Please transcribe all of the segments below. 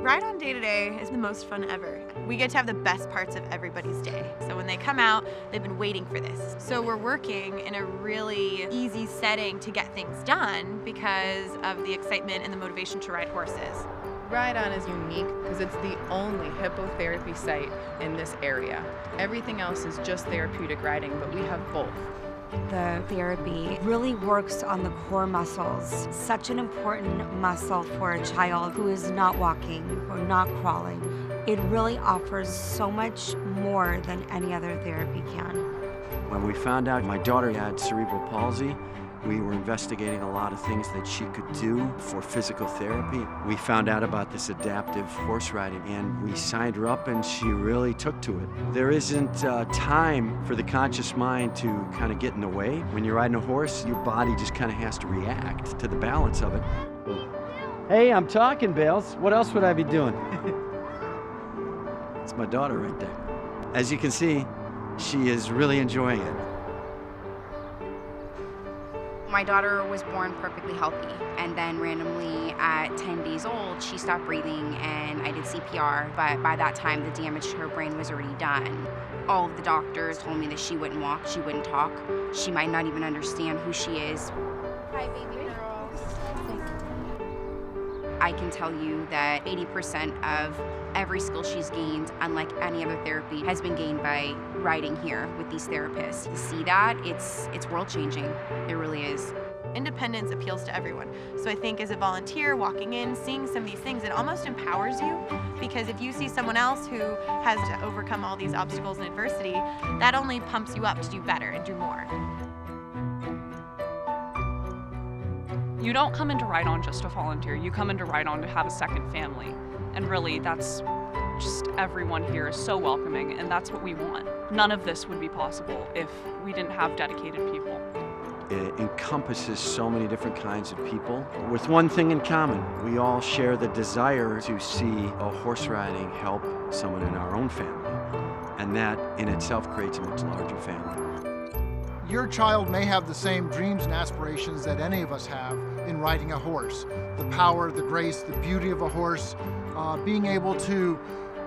Ride On Day to Day is the most fun ever. We get to have the best parts of everybody's day. So when they come out, they've been waiting for this. So we're working in a really easy setting to get things done because of the excitement and the motivation to ride horses. Ride On is unique because it's the only hippotherapy site in this area. Everything else is just therapeutic riding, but we have both. The therapy really works on the core muscles, such an important muscle for a child who is not walking or not crawling. It really offers so much more than any other therapy can. When we found out my daughter had cerebral palsy, we were investigating a lot of things that she could do for physical therapy. We found out about this adaptive horse riding and we signed her up and she really took to it. There isn't time for the conscious mind to kind of get in the way. When you're riding a horse, your body just kind of has to react to the balance of it. Hey, I'm talking, Bales. What else would I be doing? It's my daughter right there. As you can see, she is really enjoying it. My daughter was born perfectly healthy, and then randomly at 10 days old, she stopped breathing and I did CPR, but by that time the damage to her brain was already done. All of the doctors told me that she wouldn't walk, she wouldn't talk, she might not even understand who she is. Hi, baby girl. I can tell you that 80% of every skill she's gained, unlike any other therapy, has been gained by riding here with these therapists. To see that, it's world-changing. It really is. Independence appeals to everyone. So I think as a volunteer walking in, seeing some of these things, it almost empowers you, because if you see someone else who has to overcome all these obstacles and adversity, that only pumps you up to do better and do more. You don't come into Ride On just to volunteer. You come into Ride On to have a second family. And really, that's just everyone here is so welcoming, and that's what we want. None of this would be possible if we didn't have dedicated people. It encompasses so many different kinds of people with one thing in common. We all share the desire to see a horse riding help someone in our own family, and that in itself creates a much larger family. Your child may have the same dreams and aspirations that any of us have in riding a horse. The power, the grace, the beauty of a horse, being able to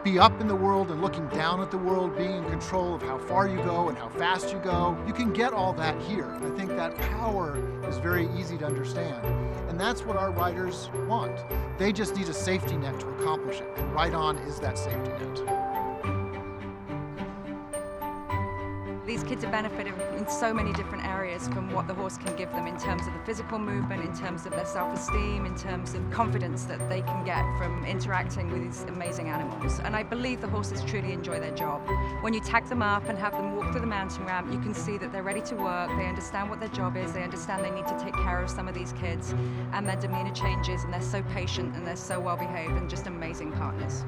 be up in the world and looking down at the world, being in control of how far you go and how fast you go. You can get all that here. I think that power is very easy to understand. And that's what our riders want. They just need a safety net to accomplish it. And Ride On is that safety net. These kids are benefiting in so many different areas from what the horse can give them in terms of the physical movement, in terms of their self-esteem, in terms of confidence that they can get from interacting with these amazing animals. And I believe the horses truly enjoy their job. When you tag them up and have them walk through the mountain ramp, you can see that they're ready to work, they understand what their job is, they understand they need to take care of some of these kids, and their demeanor changes, and they're so patient and they're so well behaved and just amazing partners.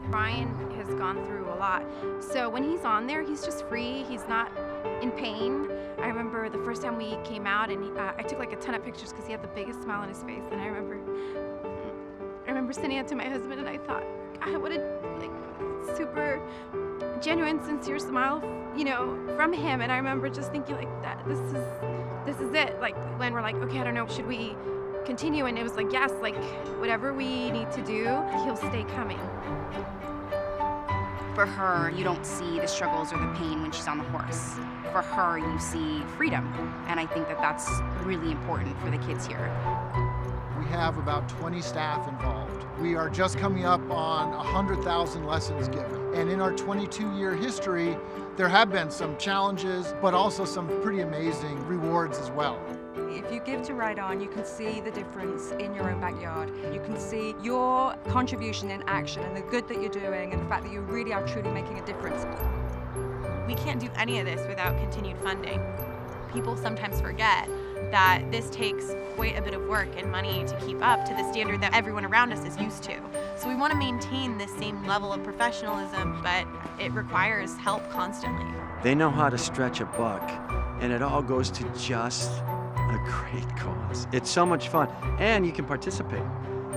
Brian has gone through a lot. So when he's on there, he's just free. He's not in pain. I remember the first time we came out and I took like a ton of pictures because he had the biggest smile on his face. And I remember sending it to my husband and I thought, God, what a super genuine, sincere smile, from him. And I remember just thinking like that, this is it. Like when we're like, okay, I don't know, should we continue? And it was like, yes, like whatever we need to do, he'll stay coming. For her, you don't see the struggles or the pain when she's on the horse. For her, you see freedom. And I think that that's really important for the kids here. We have about 20 staff involved. We are just coming up on 100,000 lessons given. And in our 22-year history, there have been some challenges, but also some pretty amazing rewards as well. If you give to Ride On, you can see the difference in your own backyard. You can see your contribution in action and the good that you're doing and the fact that you really are truly making a difference. We can't do any of this without continued funding. People sometimes forget that this takes quite a bit of work and money to keep up to the standard that everyone around us is used to. So we want to maintain this same level of professionalism, but it requires help constantly. They know how to stretch a buck, and it all goes to just a great cause. It's so much fun, and you can participate.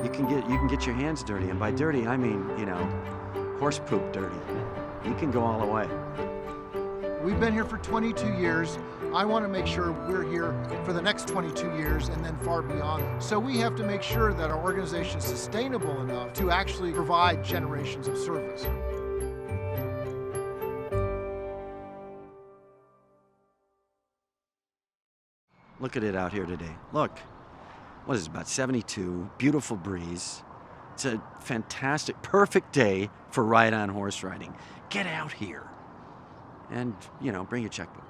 You can get your hands dirty, and by dirty I mean, horse poop dirty. You can go all the way. We've been here for 22 years. I want to make sure we're here for the next 22 years and then far beyond. So we have to make sure that our organization is sustainable enough to actually provide generations of service. Look at it out here today. Look, what is it, about 72, beautiful breeze. It's a fantastic, perfect day for ride-on horse riding. Get out here and, bring your checkbook.